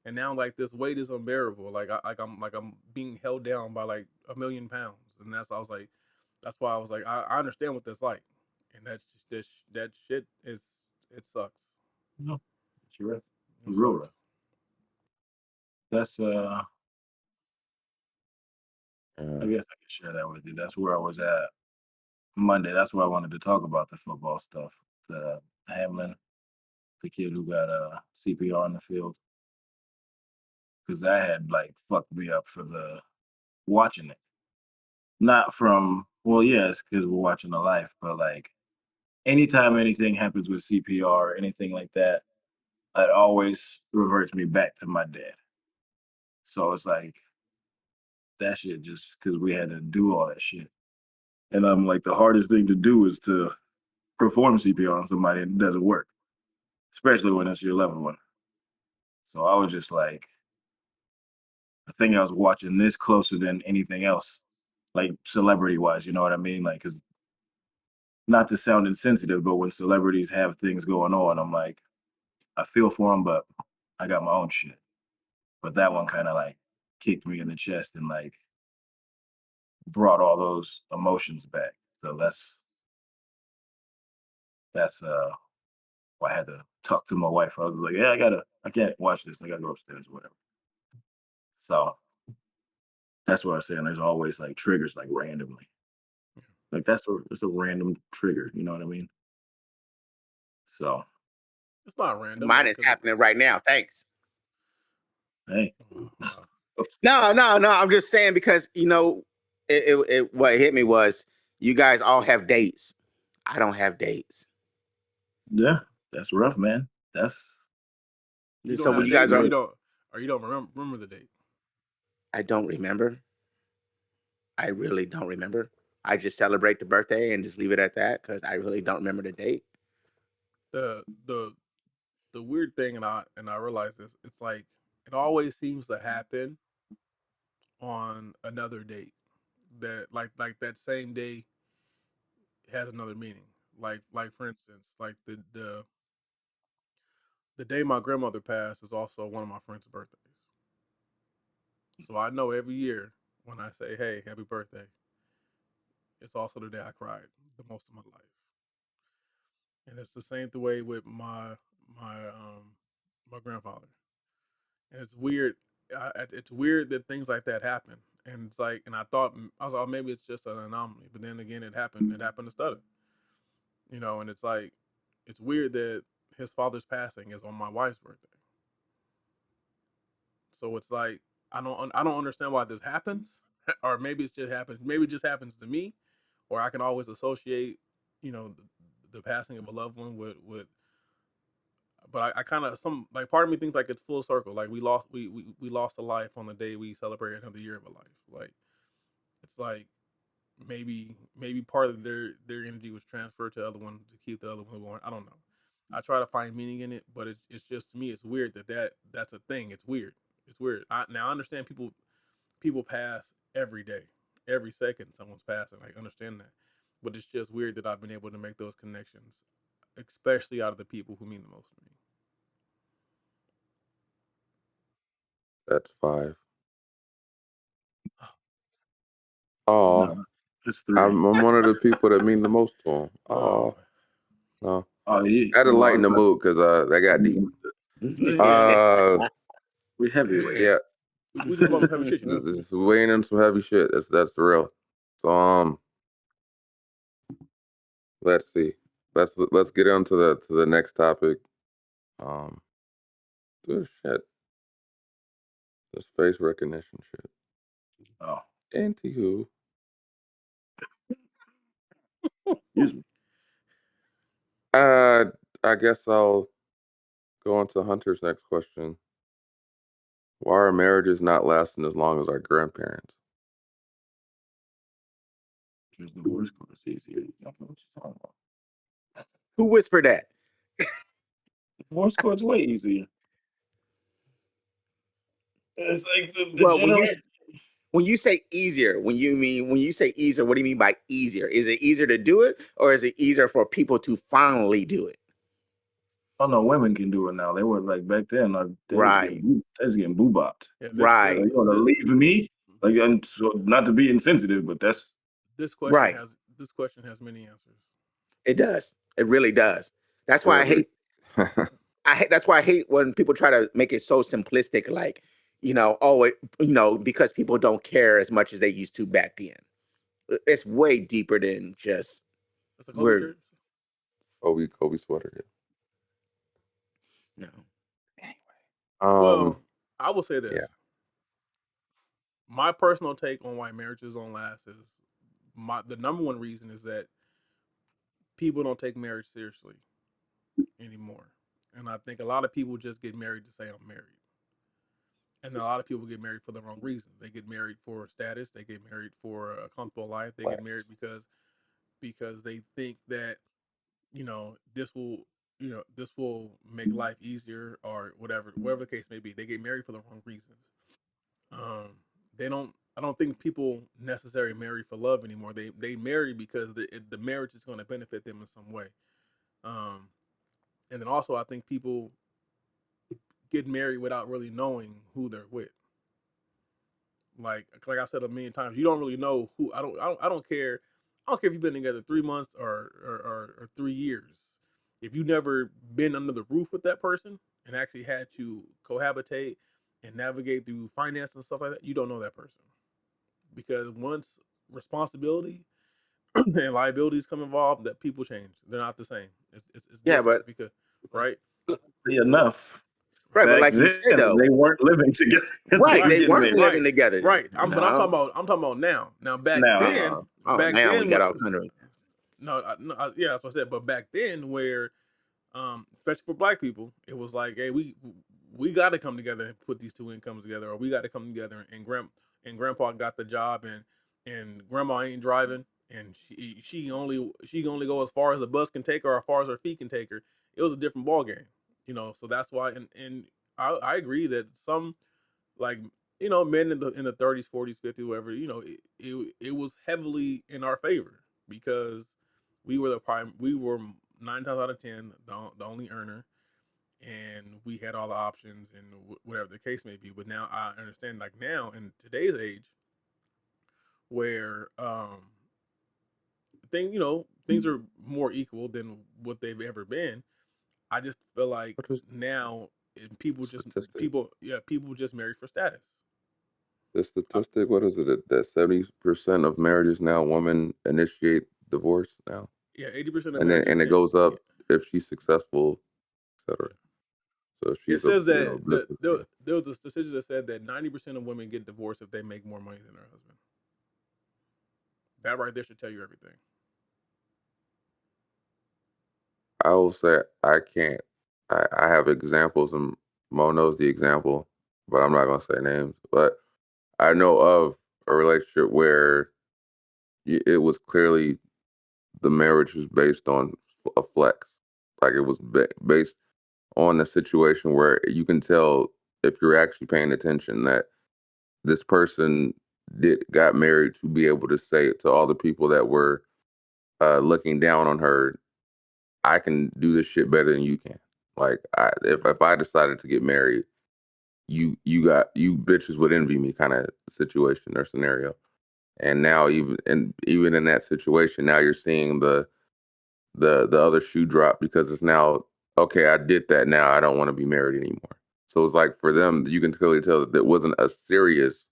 and now like this weight is unbearable. Like I'm being held down by like 1,000,000 pounds, and that's why I was like I understand what that's like, and that's just that shit is it sucks. No, it's rough. It Real sucks. rough. That's I guess I can share that with you. That's where I was at Monday. That's where I wanted to talk about the football stuff. The Hamlin, the kid who got CPR in the field, because that had like fucked me up for the watching it. Not from yes, because we're watching a life, but like anytime anything happens with CPR or anything like that, it always reverts me back to my dad. So it's like that shit just because we had to do all that shit. And I'm like, the hardest thing to do is to perform CPR on somebody and it doesn't work, especially when it's your loved one. So I was just like, I think I was watching this closer than anything else, like celebrity wise, you know what I mean? Like, cause not to sound insensitive, but when celebrities have things going on, I'm like, I feel for them, but I got my own shit. But that one kind of like kicked me in the chest and like brought all those emotions back. So that's why I had to talk to my wife. I was like, yeah, I can't watch this. I gotta go upstairs or whatever. So that's what I'm saying. There's always like triggers like randomly. Like that's a random trigger, you know what I mean? So It's not random Mine is because happening right now. Thanks. hey. wow. No. I'm just saying because what hit me was you guys all have dates. I don't have dates. Yeah, that's rough, man. That's You don't So have when you dates, guys are, or you don't remember the date. I don't remember. I really don't remember. I just celebrate the birthday and just leave it at that because I really don't remember the date. The weird thing, and I realize this, it's like it always seems to happen on another date. That like that same day has another meaning. Like for instance, like the day my grandmother passed is also one of my friends' birthdays. So I know every year when I say, "Hey, happy birthday," it's also the day I cried the most of my life. And it's the same the way with my grandfather. And it's weird. It's weird that things like that happen. And it's like, and I was like, oh, maybe it's just an anomaly. But then again, it happened. It happened to Stutter, And it's like, it's weird that his father's passing is on my wife's birthday. So it's like I don't understand why this happens, or maybe it just happens. Maybe it just happens to me, or I can always associate, the passing of a loved one with. But I kind of some like part of me thinks like it's full circle. Like we lost a life on the day we celebrated another year of a life. Like it's like maybe part of their energy was transferred to the other one to keep the other one going. I don't know. I try to find meaning in it, but it's just to me it's weird that's a thing. It's weird. It's weird. Now I understand people pass every day, every second someone's passing. I understand that, but it's just weird that I've been able to make those connections, especially out of the people who mean the most to me. That's 5. Oh, no, it's 3. I'm one of the people that mean the most to him. Oh, Oh, no. Oh, yeah. I had to Well, lighten the mood because that got deep. we heavyweights. Yeah, we just want to have a shit, this is weighing in some heavy shit. That's the real. So let's see. Let's get on to the next topic. This shit. This face recognition shit. Oh, Anywho. excuse me. I guess I'll go on to Hunter's next question. Why are marriages not lasting as long as our grandparents? Because divorce court is easier. You don't know what you're talking about. Who whispered that? Divorce court's way easier. It's like the Well, generation. when you say easier, when you say easier, what do you mean by easier? Is it easier to do it, or is it easier for people to finally do it? Oh no, women can do it now. They were like back then. Like, they Right. was getting boo-bopped. Yeah, Right. Like, you want to leave me? Like, and so, not to be insensitive, but that's this question Right. has many answers. It does. It really does. That's why I hate. That's why I hate when people try to make it so simplistic. Like, because people don't care as much as they used to back then. It's way deeper than just That's a culture. Kobe sweater. No. Well, I will say this. Yeah. My personal take on why marriages don't last is the number one reason is that people don't take marriage seriously anymore. And I think a lot of people just get married to say I'm married. And a lot of people get married for the wrong reasons. They get married for status, they get married for a comfortable life, they get married because they think that, this will make life easier or whatever the case may be. They get married for the wrong reasons. They don't. I don't think people necessarily marry for love anymore. They marry because the marriage is going to benefit them in some way. And then also I think people get married without really knowing who they're with. Like I said a million times, you don't really know who. I don't care. I don't care if you've been together 3 months or 3 years. If you've never been under the roof with that person and actually had to cohabitate and navigate through finance and stuff like that, you don't know that person. Because once responsibility and liabilities come involved, that people change. They're not the same. It's Yeah, different but because right. enough. Right, but Back like you said then, though, they weren't living together. right? They weren't Right. living together. Right. But I'm No. talking about now. Now back Now. then, Now we when- got all kind of reasons. Yeah, that's what I said. But back then, where especially for black people, it was like, hey, we got to come together and put these two incomes together, or we got to come together. And grandpa got the job, and grandma ain't driving, and she only go as far as the bus can take her, or as far as her feet can take her. It was a different ball game, So that's why, and I agree that some, like, men in the 30s, 40s, 50s, whatever, it was heavily in our favor because we were 9 times out of 10 the only earner, and we had all the options and whatever the case may be. But now I understand, like, now in today's age, where things are more equal than what they've ever been. I just feel like What is now, the statistic? people just marry for status. The statistic, what is it? That 70% of marriages now, women initiate divorce now, Yeah, 80% of and then marriages. it goes up if she's successful, etc. So if It she's a says that businessman. there was a statistic that said that 90% of women get divorced if they make more money than their husband. That right there should tell you everything. I will say I can't. I have examples, and Mo knows the example, but I'm not gonna say names. But I know of a relationship where it was clearly the marriage was based on a flex, like it was based on a situation where you can tell if you're actually paying attention that this person did got married to be able to say to all the people that were looking down on her, I can do this shit better than you can. Like if I decided to get married, you bitches would envy me kind of situation or scenario. And now even in that situation, now you're seeing the other shoe drop because it's now okay. I did that. Now I don't want to be married anymore. So it's like for them, you can clearly tell that it wasn't a serious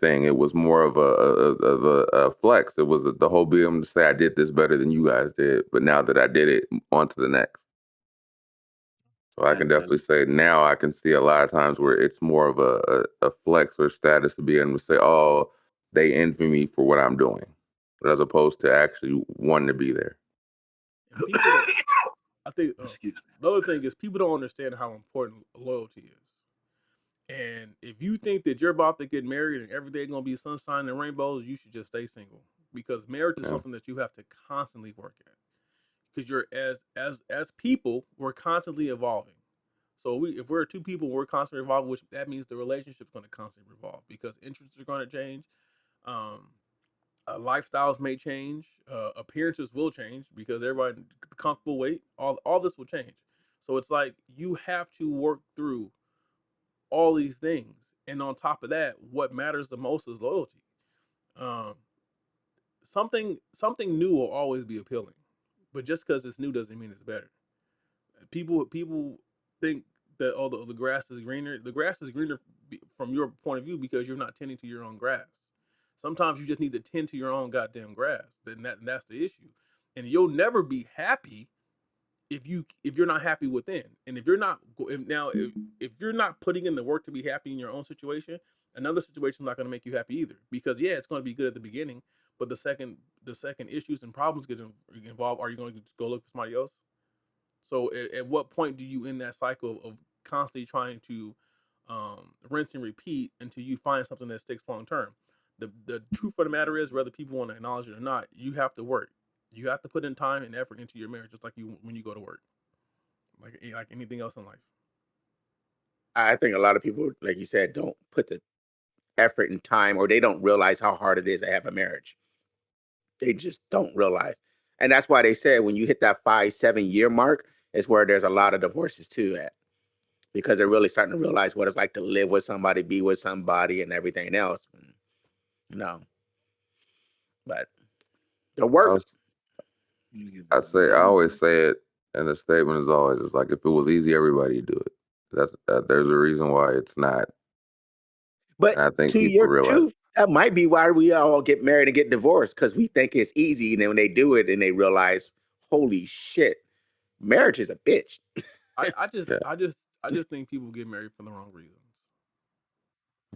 thing. It was more of a flex. It was the whole being to say I did this better than you guys did, but now that I did it, on to the next. So I can definitely say now I can see a lot of times where it's more of a flex or status to be able to say, oh, they envy me for what I'm doing, as opposed to actually wanting to be there. And people don't. I think Excuse me. the other thing is people don't understand how important loyalty is. And if you think that you're about to get married and everything gonna be sunshine and rainbows, you should just stay single because marriage is Yeah. something that you have to constantly work at. Because you're as people, we're constantly evolving. So if we're two people, we're constantly evolving, which that means the relationship's going to constantly evolve because interests are going to change. Um, lifestyles may change. Appearances will change because everybody comfortable weight. All this will change. So it's like you have to work through all these things, and on top of that, what matters the most is loyalty. Um, something new will always be appealing, but just because it's new doesn't mean it's better. People think that the grass is greener. The grass is greener from your point of view because you're not tending to your own grass. Sometimes you just need to tend to your own goddamn grass. That's the issue, and you'll never be happy if you're not happy within. And if you're not if you're not putting in the work to be happy in your own situation, another situation is not going to make you happy either. Because yeah, it's going to be good at the beginning, but the second issues and problems get involved, are you going to go look for somebody else? So at what point do you end that cycle of constantly trying to rinse and repeat until you find something that sticks long term? The truth of the matter is, whether people want to acknowledge it or not, you have to work. You have to put in time and effort into your marriage, just like you when you go to work, like anything else in life. I think a lot of people, like you said, don't put the effort and time, or they don't realize how hard it is to have a marriage. They just don't realize. And that's why they said when you hit that 5, 7 year mark, is where there's a lot of divorces too at. Because they're really starting to realize what it's like to live with somebody, be with somebody, and everything else. No, but the I work. was, I always say it, and the statement is always, it's like if it was easy, everybody would do it. There's a reason why it's not, But and I think to people your realize. truth, that might be why we all get married and get divorced, because we think it's easy, and then when they do it, and they realize, holy shit, marriage is a bitch. I just Yeah, I just I just think people get married for the wrong reasons,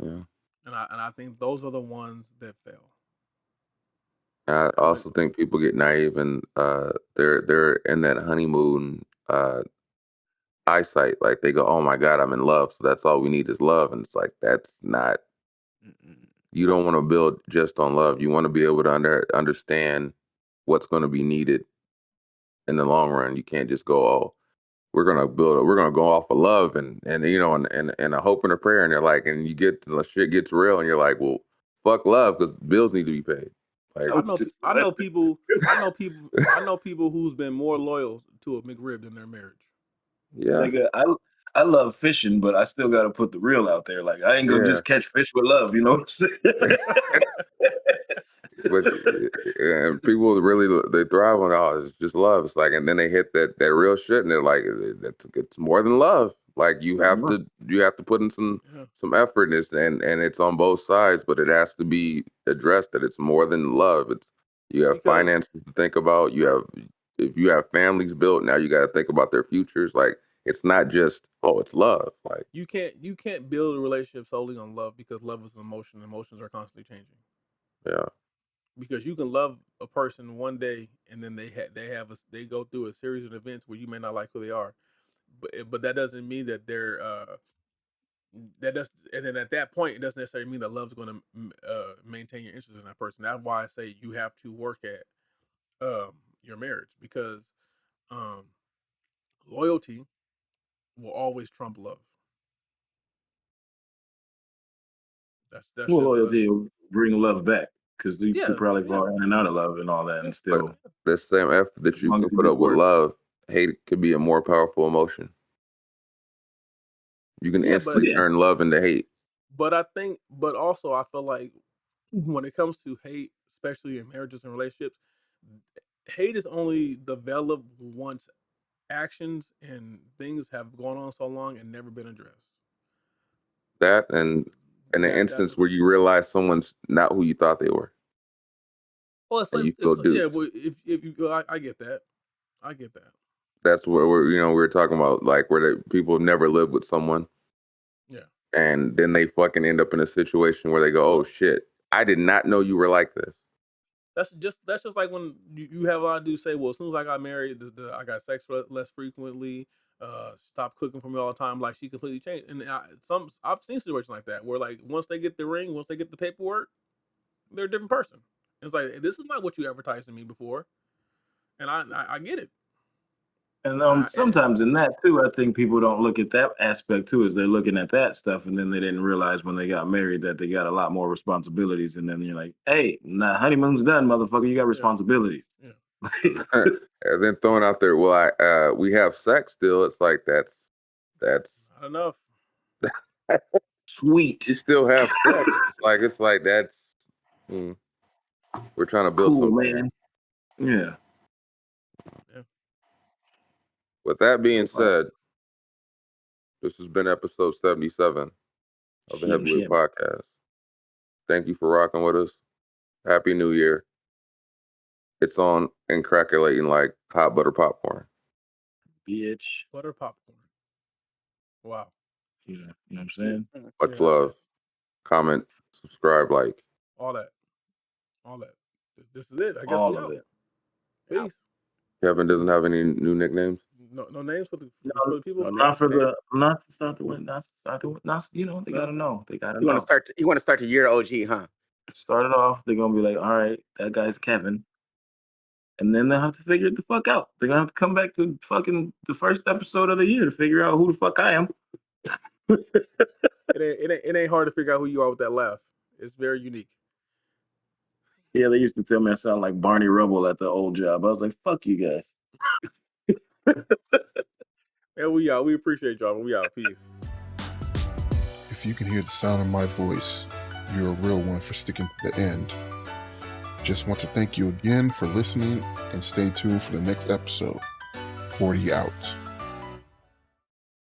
yeah. and I think those are the ones that fail. I also think people get naive and they're in that honeymoon eyesight. Like they go, "Oh my God, I'm in love, so that's all we need is love." And it's like that's not. You don't want to build just on love. You want to be able to understand what's going to be needed in the long run. You can't just go, "Oh, we're gonna go off of love and you know and a hope and a prayer." And they're like, and you get the shit gets real, and you're like, "Well, fuck love because bills need to be paid." Like, I know people who's been more loyal to a McRib than their marriage. yeah, Nigga, I love fishing, but I still got to put the reel out there. Like I ain't gonna yeah. just catch fish with love. You know what I'm saying? But and people really they thrive on it's just love. It's like, and then they hit that real shit, and they're like, it's more than love. Like you have to put in some effort in this, and it's on both sides, but it has to be addressed that it's more than love. It's you have finances to think about. If you have families built, now you got to think about their futures. Like it's not just it's love. Like you can't build a relationship solely on love because love is an emotion. Emotions are constantly changing. yeah. Because you can love a person one day and then they go through a series of events where you may not like who they are, but that doesn't mean that they're and then at that point it doesn't necessarily mean that love's going to maintain your interest in that person. That's why I say you have to work at your marriage because um, loyalty will always trump love. That's Well, just loyalty will bring love back because you could probably fall in and out of love and all that, and still. But the same effort that you long can as you put make up with work. love, hate could be a more powerful emotion. You can instantly turn love into hate. But also I feel like when it comes to hate, especially in marriages and relationships, hate is only developed once actions and things have gone on so long and never been addressed. That and in an instance where you realize someone's not who you thought they were. Well, it's and like you feel duped. yeah. Well, if you, I get that. I get that. That's where we were talking about like where people have never lived with someone. Yeah. And then they fucking end up in a situation where they go, "Oh shit, I did not know you were like this." That's just like when you have a lot of dudes say, "Well, as soon as I got married, I got sex less frequently. Stopped cooking for me all the time." Like she completely changed. And I've seen situations like that where like once they get the ring, once they get the paperwork, they're a different person. It's like this is not what you advertised to me before, and I get it. And sometimes in that too, I think people don't look at that aspect too, as they're looking at that stuff, and then they didn't realize when they got married that they got a lot more responsibilities, and then you're like, "Hey, nah, honeymoon's done, motherfucker. You got responsibilities." Yeah. And then throwing out there, well, we have sex still. It's like that's not enough. Sweet. You still have sex. it's like that's. We're trying to build cool, something, man. Yeah. With that being said, this has been episode 77 of the Heavyweight Podcast. Thank you for rocking with us. Happy New Year. It's on and crackulating like hot butter popcorn. Bitch. Butter popcorn. Wow. Yeah, you know what I'm saying? Much love. Comment, subscribe, like. All that. This is it. I guess all of it. Peace. Kevin doesn't have any new nicknames. No names for the people. No, not for the not to start the win. Not you know they gotta know. They gotta know. You want to start the year OG, huh? Start it off. They're gonna be like, all right, that guy's Kevin. And then they'll have to figure it the fuck out. They're gonna have to come back to fucking the first episode of the year to figure out who the fuck I am. It ain't hard to figure out who you are with that laugh. It's very unique. Yeah, they used to tell me I sound like Barney Rubble at the old job. I was like, fuck you guys. And we out. We appreciate y'all. We out. Peace. If you can hear the sound of my voice, you're a real one for sticking to the end. Just want to thank you again for listening and stay tuned for the next episode. 40 out.